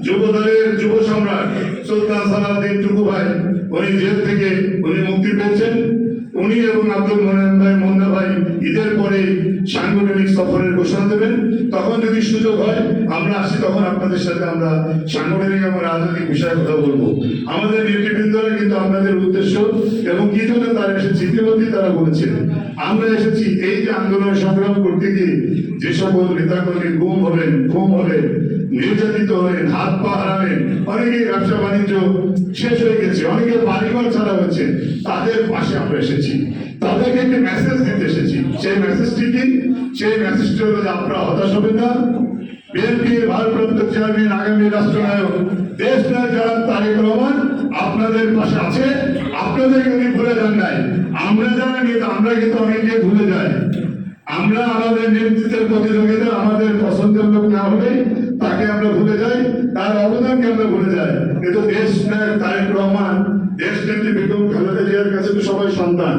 যুবদলের যুব সম্রাট সুলতান সালাউদ্দিন টুকু ভাই উনি জেল থেকে উনি মুক্তি পেয়েছেন। উনি এবং আব্দুল মোনায়েম ভাই মুন্না ভাই ঈদের পরে সাংগঠনিক সফরের ঘোষণা দেবেন। তখন যদি সুযোগ হয় আমরা আসি, তখন আপনাদের সাথে আমরা সাংগঠনিক এবং রাজনৈতিক বিষয়ে কথা বলবো। আমাদের নেতৃবৃন্দরা কিন্তু আপনাদের উদ্দেশ্য এবং কি জন্য তারা এসেছে ইতিমধ্যেই তারা বলেছেন। আমরা এসেছি এই যে আন্দোলন সংগ্রাম করতে গিয়ে যে সকল নেতাকর্মী গুম হলেন, নির্যাতিত হলেন, হাত পা হারালেন, অনেকে ব্যবসা বাণিজ্য শেষ হয়ে গেছে, অনেকে বাড়িঘর ছাড়া হয়েছে, তাদের পাশে আমরা এসেছি, তাদেরকে একটি মেসেজ দিতে এসেছি। সেই মেসেজটি কি? সেই মেসেজটি হলো যে আপনারা হতাশ হবেন না। বিএনপির ভারপ্রাপ্ত চেয়ারম্যান আগামী রাষ্ট্রনায়ক দেশ নায়ক জনাব তারেক রহমান আপনাদের পাশে আছে। আপনাদেরকে উনি ভুলে যান নাই। আমরা যারা নেতা আমরা কিন্তু অনেকে ভুলে যাই। আমরা আমাদের নেতৃত্বের প্রতিযোগিতা আমাদের পছন্দের লোক না হলে তাকে আমরা ভুলে যাই, তার অবদানকে আমরা ভুলে যাই। কিন্তু দেশ নায়ক তারেক রহমান, দেশ নেত্রী বেগম খালেদা জিয়ার কাছে তো সবাই সন্তান,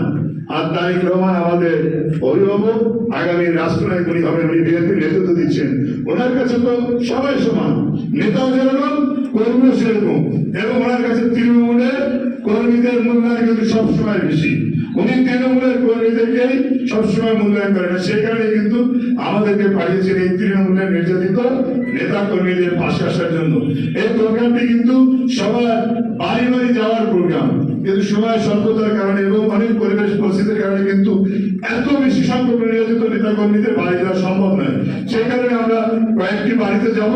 আর তারেক রহমান আমাদের অভিভাবক, আগামী রাষ্ট্রনায়ক উনি হবেন, উনি বিএনপির নেতৃত্ব দিচ্ছেন। ওনার কাছে তো সবাই সমান, নেতাও যেরকম কর্মীও সেরকম, এবং ওনার কাছে তৃণমূলের কর্মীদের মূল্যায়ন কিন্তু সবসময় বেশি। উনি তৃণমূলের কর্মীদেরকেই সবসময় মূল্যায়ন করেন না। সেই কারণে কিন্তু আমাদেরকে পাঠিয়েছেন এই তৃণমূলের নির্যাতিত নেতা কর্মীদের পাশে আসার জন্য। এই প্রোগ্রামটি কিন্তু সবার বাড়ি বাড়ি যাওয়ার প্রোগ্রাম, কিন্তু সময় স্বল্পতার কারণে এবং অনেক পরিবেশ পরিস্থিতির কারণে কিন্তু এত বেশি সংখ্যক নির্যাতিত নেতা কর্মীদের বাড়ি যাওয়া সম্ভব নয়। সেই কারণে আমরা কয়েকটি বাড়িতে যাব,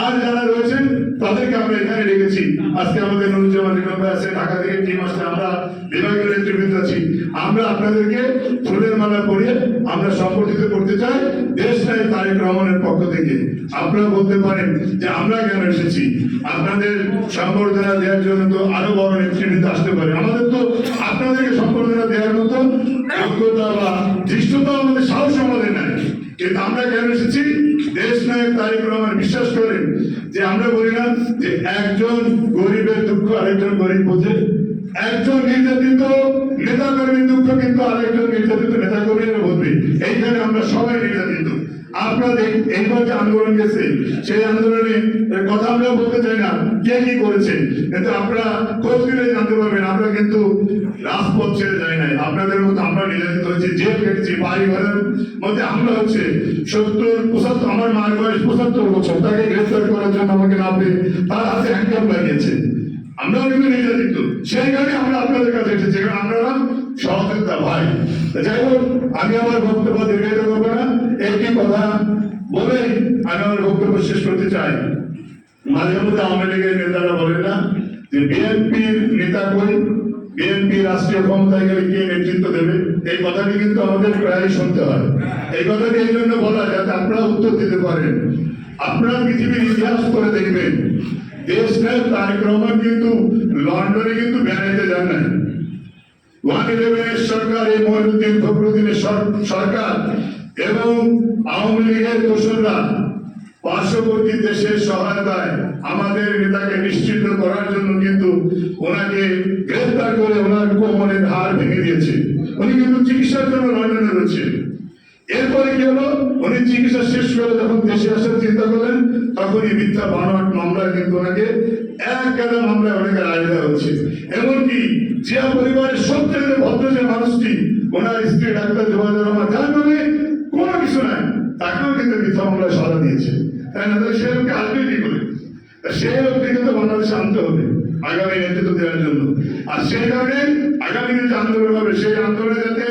আর যারা রয়েছেন তাদেরকে আমরা এখানে রেখেছি। আজকে আমাদের নুরুজ্জামান রিপন ভাই আছে, ঢাকা থেকে টিম আসছে, আমরা বিভাগীয় নেতৃবৃন্দ আছি। আমরা আপনাদেরকে ফুলের মালা পরিয়ে আমরা সম্পর্কিত করতে চাই দেশ নায়ক তারেক রহমানের পক্ষ থেকে। আপনারা বলতে পারেন যে আমরা কেন এসেছি, আপনাদের সম্বর্ধনা দেওয়ার জন্য তো আরো বড় নেতৃবৃন্দ আসতে পারে। আমাদের তো আপনাদেরকে সম্বর্ধনা দেওয়ার মতো যোগ্যতা বা ধৃষ্টতা আমাদের, সাহস আমাদের নাই। কিন্তু আমরা কেন এসেছি? দেশ নায়ক তারেক রহমান বিশ্বাস করেন যে আমরা বলি না যে একজন গরিবের দুঃখ আরেকজন গরিব বোঝে, একজন নির্যাতিত নেতা কর্মীর দুঃখ কিন্তু আরেকজন নির্যাতিত নেতা কর্মীরা বুঝবে। এইখানে আমরা সবাই নির্যাতিত। আপনারা এইবার যে আন্দোলন গেছে, সেই আন্দোলনে কথা আমরা বলতে চাই না কে কি করেছে, কিন্তু আপনারা খোঁজ নিলে জানতে পারবেন আমরা কিন্তু রাজপথ ছেড়ে যাই নাই। আপনাদের মতো আমরা নির্যাতিত হয়েছি, জেল কেটেছি, বাড়ি ঘরের মধ্যে হামলা হচ্ছে। 70-75, আমার মায়ের বয়স 75 বছর, তাকে গ্রেফতার করার জন্য আমাকে নামবে, তার হাতে হ্যান্ডকাপ লাগিয়েছে। আমরাও কিন্তু নির্যাতিত। সেই কারণে আমরা আপনাদের কাছে এসেছি, কারণ আপনারা সহযোগিতা ভাই। যাই হোক, আমি আমার বক্তব্য দীর্ঘায়িত করবো না, একটি কথা বলে আমি আমার বক্তব্য শেষ করতে চাই। মাঝে মধ্যে আওয়ামী লীগের নেতারা বলেন না যে বিএনপির নেতা কই, বিএনপি রাষ্ট্রীয় ক্ষমতায় গেলে কে নেতৃত্ব দেবে। এই কথাটি কিন্তু আমাদের প্রায় শুনতে হয়। এই কথাটি এই জন্য বলা যাতে আপনারা উত্তর দিতে পারেন। আপনারা পৃথিবীর ইতিহাস করে দেখবেন, দেশ নায়ক তারেক রহমান কিন্তু লন্ডনে কিন্তু বেড়াইতে যান নাই। 111 সরকার, এই মঈনুদ্দিন ফখরুদ্দিনের সরকার এবং আওয়ামী লীগের দোসররা পার্শ্ববর্তী দেশের সহায়তায় আমাদের নেতাকে নিশ্চিত করার জন্য কিন্তু ওনাকে গ্রেফতার করে ওনার কোমরের হাড় ভেঙে দিয়েছে। উনি কিন্তু চিকিৎসার জন্য লন্ডনে রয়েছে। এরপরে কি হলো, উনি চিকিৎসা শেষ করে যখন দেশে আসার চিন্তা করলেন, তখনই মিথ্যা বানোয়াট মামলায় কিন্তু ওনাকে এক গাদা মামলায় অনেকে রায় দেওয়া হচ্ছে। এমনকি জিয়া পরিবারের সবচেয়ে ভদ্র যে মানুষটি, ওনার স্ত্রী ডাক্তার জোবায়দা রহমান, যার নামে কোনো কিছু নাই, তাকেও কিন্তু মিথ্যা মামলায় সাজা দিয়েছে। তাই না? তাহলে সে লোককে আসবে কি করে? সেই লোককে কিন্তু বাংলাদেশে আনতে হবে আগামী নেতৃত্ব দেওয়ার জন্য। আর সেই কারণে আগামী যে আন্দোলন হবে, সেই আন্দোলনে যাতে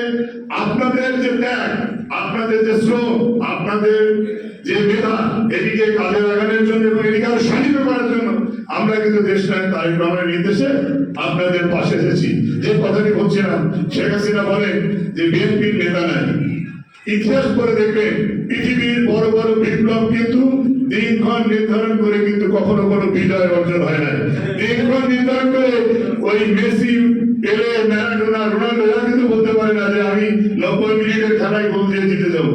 আপনাদের যে ত্যাগ, আপনাদের যে শ্রম, আপনাদের যে মেধা, এদিকে কাজে লাগানোর জন্য এবং এদিকে আরো শানিত করার জন্য আমরা কিন্তু দেশ নায়ক তারেক রহমানের নির্দেশে আপনাদের পাশে এসেছি। যে কথাটি বলছিলাম, শেখ হাসিনা বলেন যে বিএনপির নেতা নাই। ইতিহাস করে দেখবেন পৃথিবীর বড় বড় বিপ্লব কিন্তু দিনক্ষণ নির্ধারণ করে কিন্তু কখনো কোনো বিজয় অর্জন হয় না। দিনক্ষণ নির্ধারণ করে ওই মেসি, পেলে, ম্যারাডোনা, রোনাল্ডো এরা কিন্তু বলতে পারে না যে আমি 90 মিনিটের খেলায় গোল দিয়ে জিতে যাবো।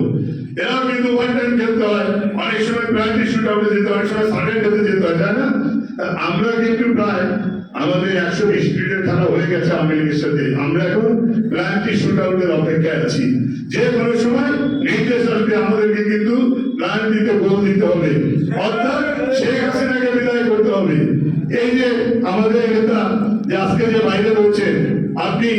এরাও কিন্তু ওয়ান টাইম খেলতে হয়, অনেক সময় প্রায় শুট আউটে যেতে হয়, অনেক সময় সাডেন খেলতে যেতে হয়, তাই না? আমরা কিন্তু প্রায় আমাদের 120 মিনিটের খেলা হয়ে গেছে আওয়ামী লীগের সাথে, আমরা এখন প্লান্টি শুট আউটের অপেক্ষায় আছি। যে কোনো সময় নির্দেশ আসবে আমাদেরকে কিন্তু প্লান্টিতে গোল দিতে হবে। অর্থাৎ শেখ হাসিনা হবে। এই যে আমাদের নেতা যে আজকে যে বাইরে রয়েছেন, আপনি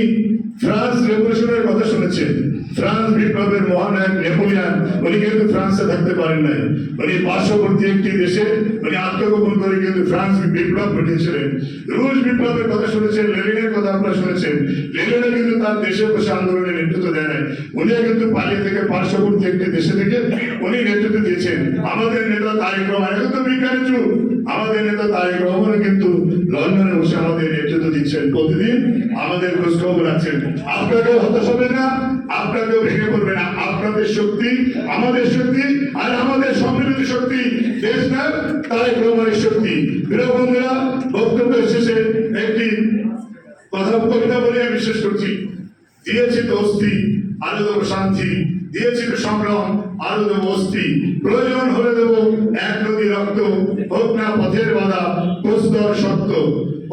ফ্রান্স রেভলিউশনের কথা শুনেছেন। ফ্রান্স বিপ্লবের মহানায়ক নেপোলিয়ান উনি কিন্তু ফ্রান্সে থাকতে পারেন নাই, উনি পার্শ্ববর্তী একটি দেশে উনি আত্মগোপন করে কিন্তু ফ্রান্স বিপ্লব ঘটিয়েছিলেন। রুশ বিপ্লবের কথা শুনেছেন, লেনিনের কথা আপনারা শুনেছেন। লেনিনে কিন্তু তার দেশে বসে আন্দোলনের নেতৃত্ব দেয় নাই, উনিও কিন্তু পালিয়ে থেকে পার্শ্ববর্তী একটি দেশে থেকে উনি নেতৃত্ব দিয়েছেন। আমাদের নেতা তারেক রহমান, এখন তো বিজ্ঞানের যুগ, আমাদের নেতা তারেক রহমানও কিন্তু লন্ডনে বসে আমাদের নেতৃত্ব দিচ্ছেন, প্রতিদিন আমাদের খোঁজ খবর রাখছেন। আপনাকেও হতাশ হবে না, আপনাকেও ভেঙে পড়বে না। আপনাদের শক্তি আমাদের শক্তি, আর আমাদের সম্মিলিত শক্তি দেশ না তারেক রহমানের শক্তি। প্রিয় বন্ধুরা, বক্তব্য শেষে একটি কবিতা বলে আমি শেষ করছি। দিয়েছি তো অস্থি, আরো দেবো শান্তি, দিয়েছি তো সংগ্রাম, আরো দেবো অস্থি, প্রয়োজন হলে দেবো এক নদী রক্ত, হোক না পথের বাধা প্রস্তর শক্ত,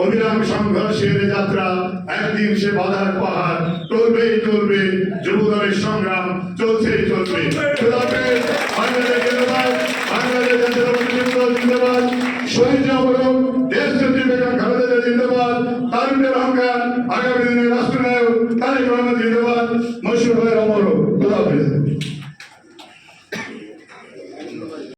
অবিরাম সংঘর্ষের যাত্রা, একদিন সে বাধার পাহাড় টলবেই টলবে, যুবদলের সংগ্রাম চলছেই চলবে। বাংলাদেশ জিন্দাবাদ, বাংলাদেশ জাতীয়তাবাদী দল জিন্দাবাদ, শহীদ অবরোধ, দেশ নেত্রী বেগম খালেদা জিন্দাবাদ, তারুণ্যের অহংকার, আগামী দিনের রাষ্ট্রনায়ক তারেক রহমান জিন্দাবাদ, মশরুফ ভাই অমর। খোদা হাফেজ।